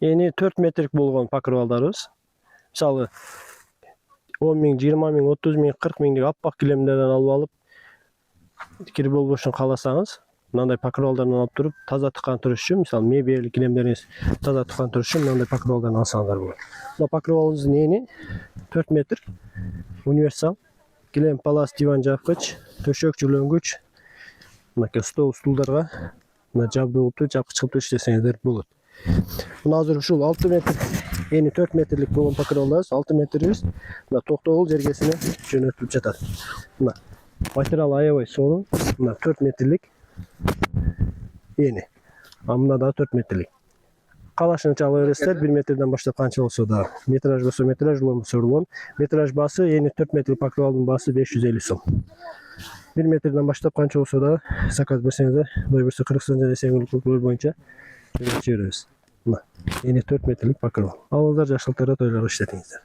Eni 4 metрлик болгон покрывалдарыбыз. Мисалы 10 миң, 20 миң, 30 миң, 40 миңдик аппак килемдерден алып алып, кир болбошун кааласаңыз, мындай покрывалдардан алып туруп, таза тыккан туруш үчүн, мисалы мебель килемдериңиз таза тыккан туруш үчүн мындай покрывалдардан алсаңыздар болот. Мына покрывалыбыздын ени 4 метр, универсал, килем, палас, диван жапкыч, төшөк, жүлөнгүч, мынакей стол, стулдарга мына жабдуулукту, жапкыч кылып иштесеңиздер болот. Мына азыр ушул 6 метр, ени 4 метрлик болгон покрывалдарыбыз 6 метрибиз мына токтогул жергесине жөнөтүлүп жатат. Мына материал аябай сонун, мына 4 метрлик ени. Мына да 4 метрлик. Калашынча ала бересиздер, 1 метрден баштап канча болсо да. Метраж болсо метраж, рулон болсо рулон. Метраж баасы ени 4 метрлик покрывалдын баасы 550 сом. 1 метрден баштап канча болсо да заказ берсеңиздер, бой берсе Кыргызстан жана Ресей боюнча жиберип беребиз. Мына ени 4 метрлик покрывал. Алыңыздар, жакшылыктарда тойлорго иштетиңиздер.